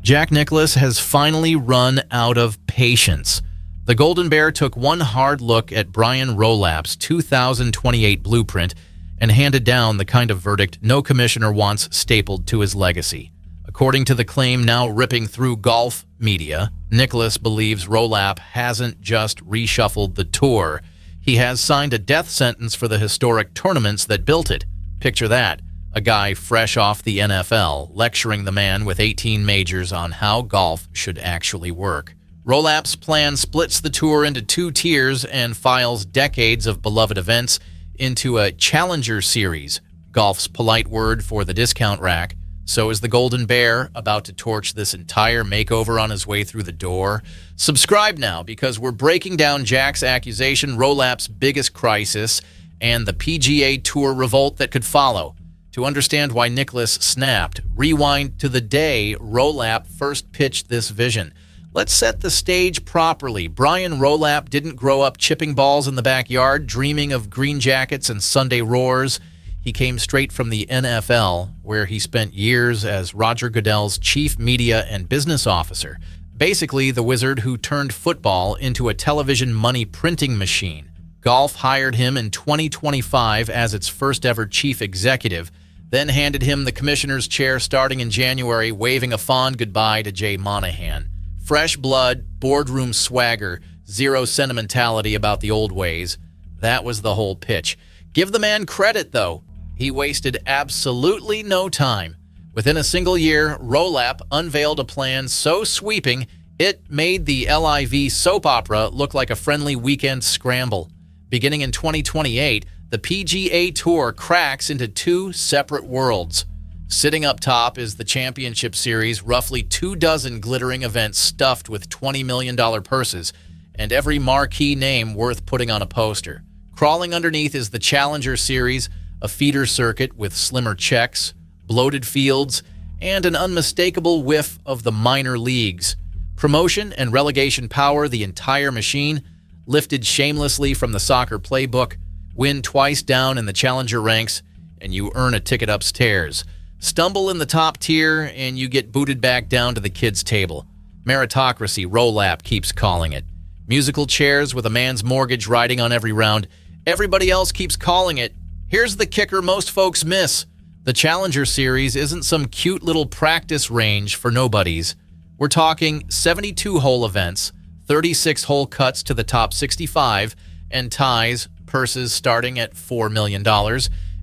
Jack Nicklaus has finally run out of patience. The Golden Bear took one hard look at Brian Rolapp's 2028 blueprint and handed down the kind of verdict no commissioner wants stapled to his legacy. According to the claim now ripping through golf media, Nicklaus believes Rolapp hasn't just reshuffled the tour. He has signed a death sentence for the historic tournaments that built it. Picture that. A guy fresh off the NFL lecturing the man with 18 majors on how golf should actually work. Rolapp's plan splits the tour into two tiers and files decades of beloved events into a Challenger Series, golf's polite word for the discount rack. So is the Golden Bear about to torch this entire makeover on his way through the door? Subscribe now, because we're breaking down Jack's accusation, Rolapp's biggest crisis, and the PGA Tour revolt that could follow. To understand why Nicklaus snapped, rewind to the day Rolapp first pitched this vision. Let's set the stage properly. Brian Rolapp didn't grow up chipping balls in the backyard, dreaming of green jackets and Sunday roars. He came straight from the NFL, where he spent years as Roger Goodell's chief media and business officer. Basically, the wizard who turned football into a television money printing machine. Golf hired him in 2025 as its first ever chief executive, then handed him the commissioner's chair starting in January, waving a fond goodbye to Jay Monahan. Fresh blood, boardroom swagger, zero sentimentality about the old ways. That was the whole pitch. Give the man credit, though. He wasted absolutely no time. Within a single year, Rolapp unveiled a plan so sweeping, it made the LIV soap opera look like a friendly weekend scramble. Beginning in 2028, the PGA Tour cracks into two separate worlds. Sitting up top is the Championship Series, roughly 24 glittering events stuffed with $20 million purses, and every marquee name worth putting on a poster. Crawling underneath is the Challenger Series, a feeder circuit with slimmer checks, bloated fields, and an unmistakable whiff of the minor leagues. Promotion and relegation power the entire machine, lifted shamelessly from the soccer playbook, win twice down in the Challenger ranks, and you earn a ticket upstairs. Stumble in the top tier, and you get booted back down to the kids' table. Meritocracy, Rolapp keeps calling it. Musical chairs with a man's mortgage riding on every round. Everybody else keeps calling it. Here's the kicker most folks miss. The Challenger Series isn't some cute little practice range for nobodies. We're talking 72-hole events, 36-hole cuts to the top 65, and ties, purses starting at $4 million,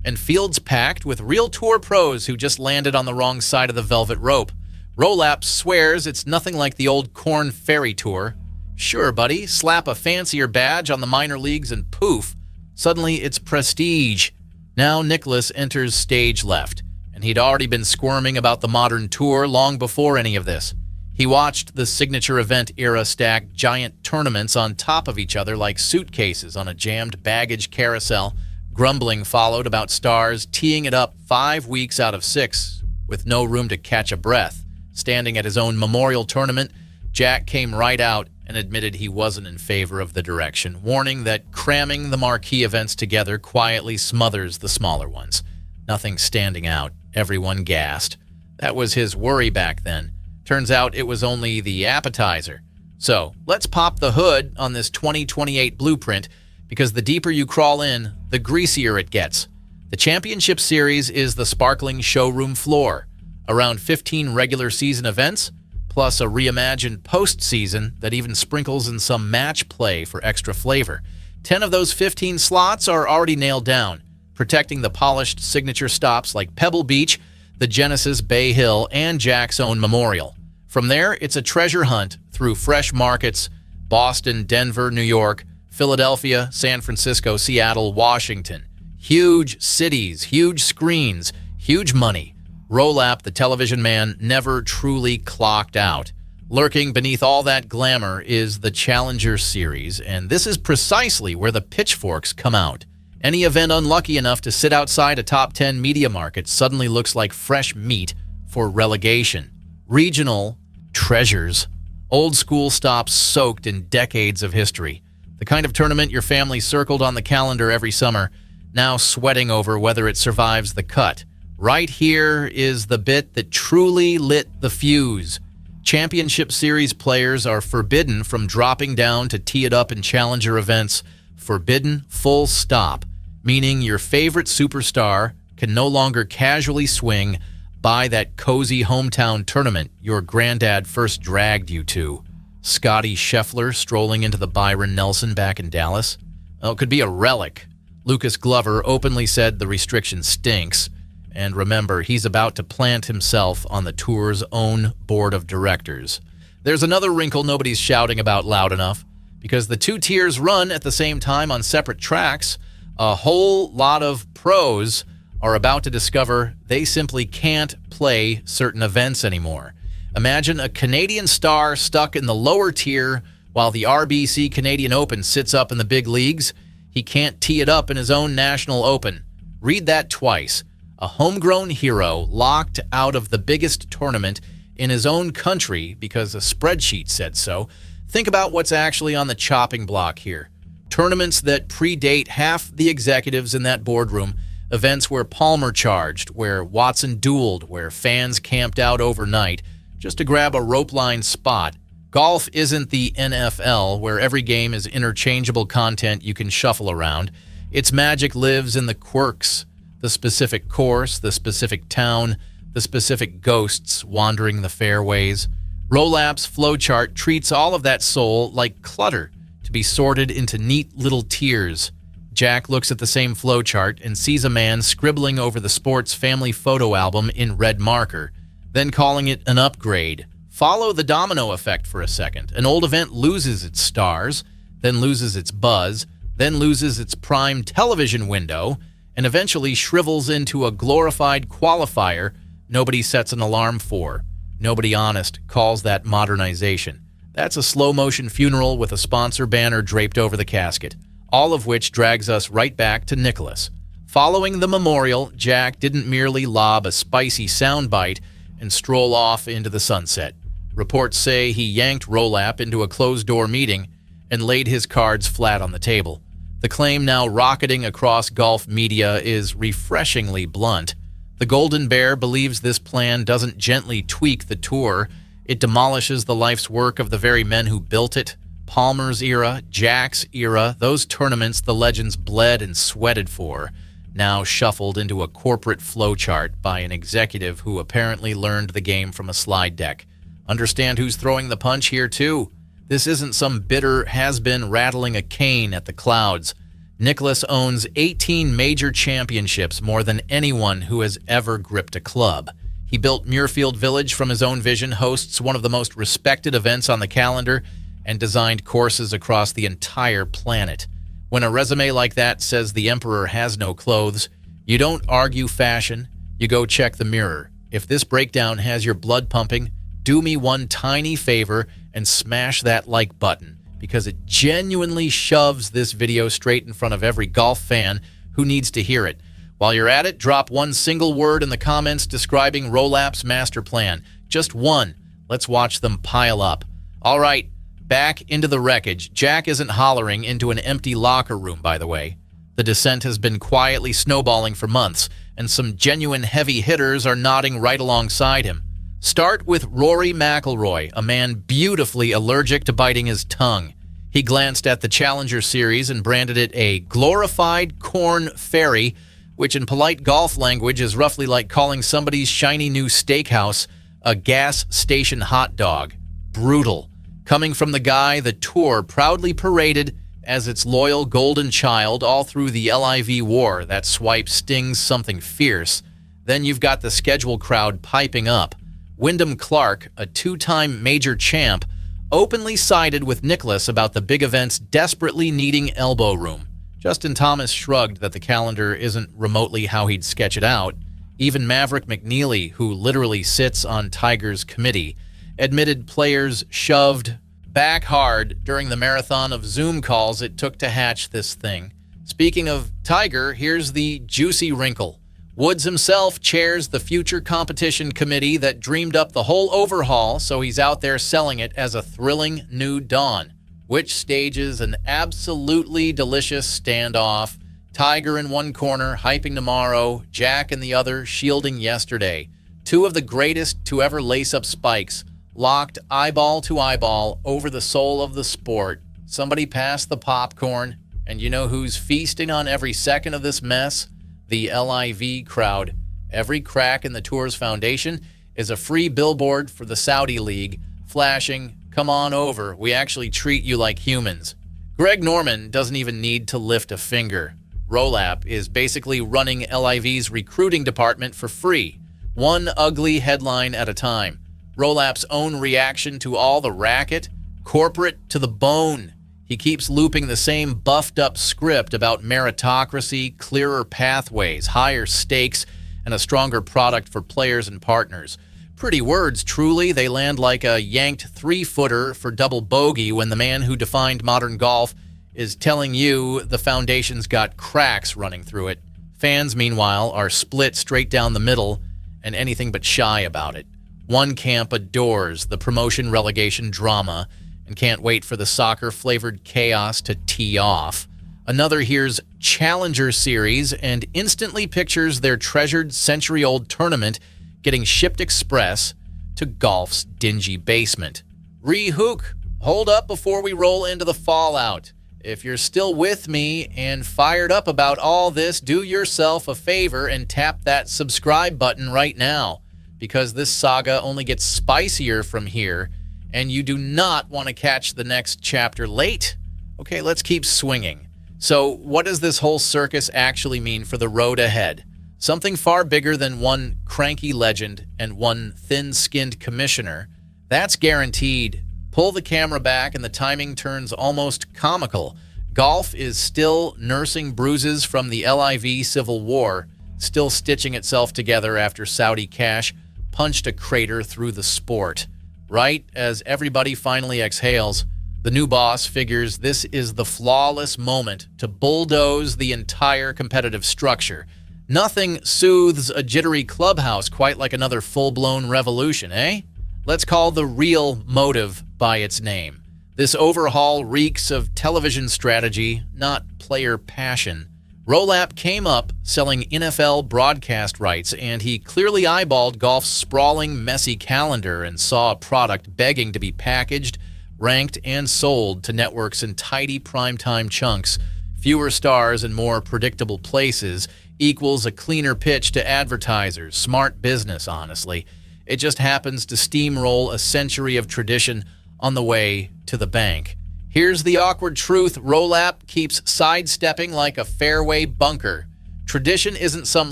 and fields packed with real tour pros who just landed on the wrong side of the velvet rope. Rolapp swears it's nothing like the old Corn Ferry Tour. Sure, buddy, slap a fancier badge on the minor leagues and poof, suddenly it's prestige. Now Nicklaus enters stage left, and he'd already been squirming about the modern tour long before any of this. He watched the signature event era stack giant tournaments on top of each other like suitcases on a jammed baggage carousel. Grumbling followed about stars teeing it up 5 weeks out of 6 with no room to catch a breath. Standing at his own memorial tournament, Jack came right out and admitted he wasn't in favor of the direction, warning that cramming the marquee events together quietly smothers the smaller ones. Nothing standing out. Everyone gassed. That was his worry back then. Turns out it was only the appetizer. So, let's pop the hood on this 2028 blueprint, because the deeper you crawl in, the greasier it gets. The Championship Series is the sparkling showroom floor. Around 15 regular season events, plus a reimagined postseason that even sprinkles in some match play for extra flavor. 10 of those 15 slots are already nailed down, protecting the polished signature stops like Pebble Beach, the Genesis Bay Hill, and Jack's own Memorial. From there, it's a treasure hunt through fresh markets, Boston, Denver, New York, Philadelphia, San Francisco, Seattle, Washington. Huge cities, huge screens, huge money. Rolapp, the television man, never truly clocked out. Lurking beneath all that glamour is the Challenger Series, and this is precisely where the pitchforks come out. Any event unlucky enough to sit outside a top 10 media market suddenly looks like fresh meat for relegation. Regional treasures. Old school stops soaked in decades of history. The kind of tournament your family circled on the calendar every summer, now sweating over whether it survives the cut. Right here is the bit that truly lit the fuse. Championship Series players are forbidden from dropping down to tee it up in challenger events. Forbidden, full stop, meaning your favorite superstar can no longer casually swing by that cozy hometown tournament your granddad first dragged you to. Scotty Scheffler strolling into the Byron Nelson back in Dallas. Well, it could be a relic. Lucas Glover openly said the restriction stinks. And remember, he's about to plant himself on the tour's own board of directors. There's another wrinkle nobody's shouting about loud enough. Because the two tiers run at the same time on separate tracks, a whole lot of pros are about to discover they simply can't play certain events anymore. Imagine a Canadian star stuck in the lower tier while the RBC Canadian Open sits up in the big leagues. He can't tee it up in his own National Open. Read that twice. A homegrown hero locked out of the biggest tournament in his own country because a spreadsheet said so. Think about what's actually on the chopping block here. Tournaments that predate half the executives in that boardroom, events where Palmer charged, where Watson dueled, where fans camped out overnight just to grab a rope line spot. Golf isn't the NFL, where every game is interchangeable content you can shuffle around. Its magic lives in the quirks, the specific course, the specific town, the specific ghosts wandering the fairways. Rolapp's flowchart treats all of that soul like clutter to be sorted into neat little tiers. Jack looks at the same flowchart and sees a man scribbling over the sports family photo album in red marker, then calling it an upgrade. Follow the domino effect for a second. An old event loses its stars, then loses its buzz, then loses its prime television window, and eventually shrivels into a glorified qualifier nobody sets an alarm for. Nobody honest calls that modernization. That's a slow-motion funeral with a sponsor banner draped over the casket, all of which drags us right back to Nicklaus. Following the memorial, Jack didn't merely lob a spicy soundbite and stroll off into the sunset. Reports say he yanked Rolapp into a closed-door meeting and laid his cards flat on the table. The claim now rocketing across golf media is refreshingly blunt. The Golden Bear believes this plan doesn't gently tweak the tour. It demolishes the life's work of the very men who built it. Palmer's era, Jack's era, those tournaments the legends bled and sweated for, now shuffled into a corporate flowchart by an executive who apparently learned the game from a slide deck. Understand who's throwing the punch here, too? This isn't some bitter has-been rattling a cane at the clouds. Nicklaus owns 18 major championships, more than anyone who has ever gripped a club. He built Muirfield Village from his own vision, hosts one of the most respected events on the calendar, and designed courses across the entire planet. When a resume like that says the emperor has no clothes, you don't argue fashion, you go check the mirror. If this breakdown has your blood pumping, do me one tiny favor and smash that like button, because it genuinely shoves this video straight in front of every golf fan who needs to hear it. While you're at it, drop one single word in the comments describing Rolapp's master plan. Just one. Let's watch them pile up. All right, back into the wreckage. Jack isn't hollering into an empty locker room, by the way. The descent has been quietly snowballing for months, and some genuine heavy hitters are nodding right alongside him. Start with Rory McIlroy, a man beautifully allergic to biting his tongue. He glanced at the Challenger Series and branded it a glorified corn ferry, which in polite golf language is roughly like calling somebody's shiny new steakhouse a gas station hot dog. Brutal. Coming from the guy the tour proudly paraded as its loyal golden child all through the LIV war. That swipe stings something fierce. Then you've got the schedule crowd piping up. Wyndham Clark, a two-time major champ, openly sided with Nicklaus about the big events desperately needing elbow room. Justin Thomas shrugged that the calendar isn't remotely how he'd sketch it out. Even Maverick McNeely, who literally sits on Tiger's committee, admitted players shoved back hard during the marathon of Zoom calls it took to hatch this thing. Speaking of Tiger, here's the juicy wrinkle. Woods himself chairs the future competition committee that dreamed up the whole overhaul, so he's out there selling it as a thrilling new dawn, which stages an absolutely delicious standoff. Tiger in one corner, hyping tomorrow, Jack in the other, shielding yesterday. Two of the greatest to ever lace up spikes, locked eyeball to eyeball over the soul of the sport. Somebody pass the popcorn, and you know who's feasting on every second of this mess? The LIV crowd. Every crack in the tour's foundation is a free billboard for the Saudi League, flashing, "Come on over, we actually treat you like humans." Greg Norman doesn't even need to lift a finger. Rolapp is basically running LIV's recruiting department for free, one ugly headline at a time. Rolapp's own reaction to all the racket, corporate to the bone. He keeps looping the same buffed-up script about meritocracy, clearer pathways, higher stakes, and a stronger product for players and partners. Pretty words, truly. They land like a yanked three-footer for double bogey when the man who defined modern golf is telling you the foundation's got cracks running through it. Fans, meanwhile, are split straight down the middle and anything but shy about it. One camp adores the promotion-relegation drama and can't wait for the soccer-flavored chaos to tee off. Another hears Challenger Series and instantly pictures their treasured century-old tournament getting shipped express to golf's dingy basement. Re-hook, hold up before we roll into the fallout. If you're still with me and fired up about all this, do yourself a favor and tap that subscribe button right now, because this saga only gets spicier from here, and you do not want to catch the next chapter late. Okay, let's keep swinging. So what does this whole circus actually mean for the road ahead? Something far bigger than one cranky legend and one thin-skinned commissioner. That's guaranteed. Pull the camera back and the timing turns almost comical. Golf is still nursing bruises from the LIV Civil War, still stitching itself together after Saudi cash punched a crater through the sport. Right as everybody finally exhales, the new boss figures this is the flawless moment to bulldoze the entire competitive structure. Nothing soothes a jittery clubhouse quite like another full-blown revolution, eh? Let's call the real motive by its name. This overhaul reeks of television strategy, not player passion. Rolapp came up selling NFL broadcast rights, and he clearly eyeballed golf's sprawling, messy calendar and saw a product begging to be packaged, ranked, and sold to networks in tidy primetime chunks. Fewer stars and more predictable places equals a cleaner pitch to advertisers. Smart business, honestly. It just happens to steamroll a century of tradition on the way to the bank. Here's the awkward truth. Rolapp keeps sidestepping like a fairway bunker. Tradition isn't some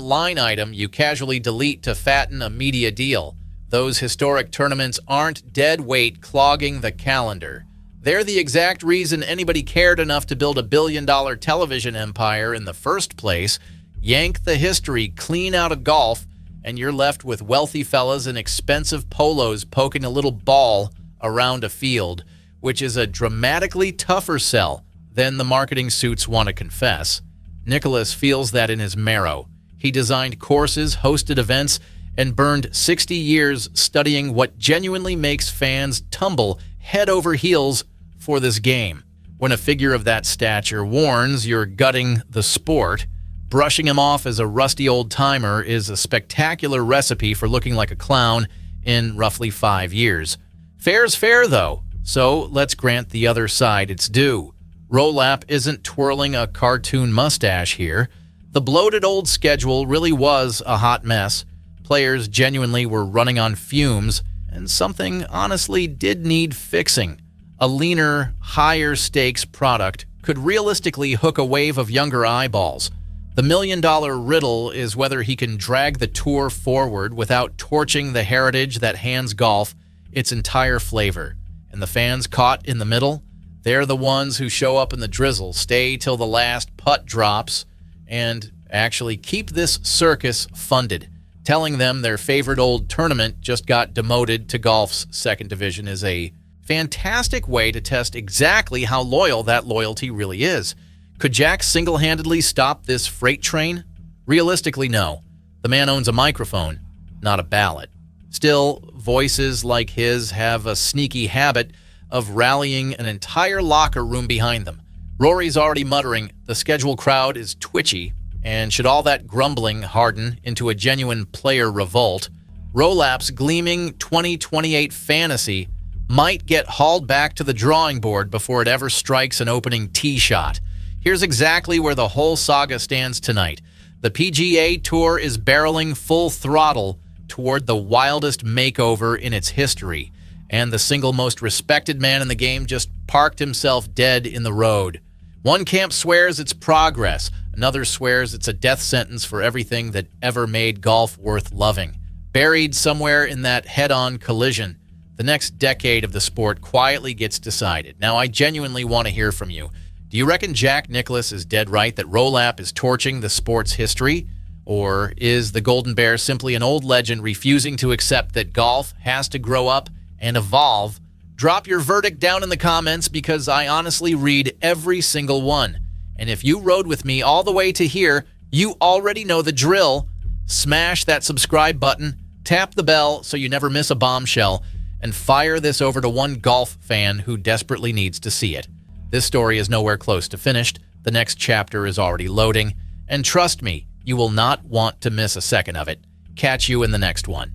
line item you casually delete to fatten a media deal. Those historic tournaments aren't dead weight clogging the calendar. They're the exact reason anybody cared enough to build a billion-dollar television empire in the first place. Yank the history clean out of golf, and you're left with wealthy fellas in expensive polos poking a little ball around a field, which is a dramatically tougher sell than the marketing suits want to confess. Nicklaus feels that in his marrow. He designed courses, hosted events, and burned 60 years studying what genuinely makes fans tumble head over heels for this game. When a figure of that stature warns you're gutting the sport, brushing him off as a rusty old-timer is a spectacular recipe for looking like a clown in roughly 5 years. Fair's fair, though, so let's grant the other side its due. Rolapp isn't twirling a cartoon mustache here. The bloated old schedule really was a hot mess. Players genuinely were running on fumes, and something honestly did need fixing. A leaner, higher-stakes product could realistically hook a wave of younger eyeballs. The million-dollar riddle is whether he can drag the tour forward without torching the heritage that hands golf its entire flavor. And the fans caught in the middle, they're the ones who show up in the drizzle, stay till the last putt drops, and actually keep this circus funded. Telling them their favorite old tournament just got demoted to golf's second division is a fantastic way to test exactly how loyal that loyalty really is. Could Jack single-handedly stop this freight train? Realistically, no. The man owns a microphone, not a ballot. Still, voices like his have a sneaky habit of rallying an entire locker room behind them. Rory's already muttering, the schedule crowd is twitchy, and should all that grumbling harden into a genuine player revolt, Rollapp's gleaming 2028 fantasy might get hauled back to the drawing board before it ever strikes an opening tee shot. Here's exactly where the whole saga stands tonight. The PGA Tour is barreling full throttle toward the wildest makeover in its history, and the single most respected man in the game just parked himself dead in the road. One camp swears it's progress, another swears it's a death sentence for everything that ever made golf worth loving. Buried somewhere in that head-on collision, the next decade of the sport quietly gets decided. Now, I genuinely want to hear from you. Do you reckon Jack Nicklaus is dead right that Rolapp is torching the sport's history? Or is the Golden Bear simply an old legend refusing to accept that golf has to grow up and evolve? Drop your verdict down in the comments because I honestly read every single one. And if you rode with me all the way to here, you already know the drill. Smash that subscribe button, tap the bell so you never miss a bombshell, and fire this over to one golf fan who desperately needs to see it. This story is nowhere close to finished. The next chapter is already loading. And trust me, you will not want to miss a second of it. Catch you in the next one.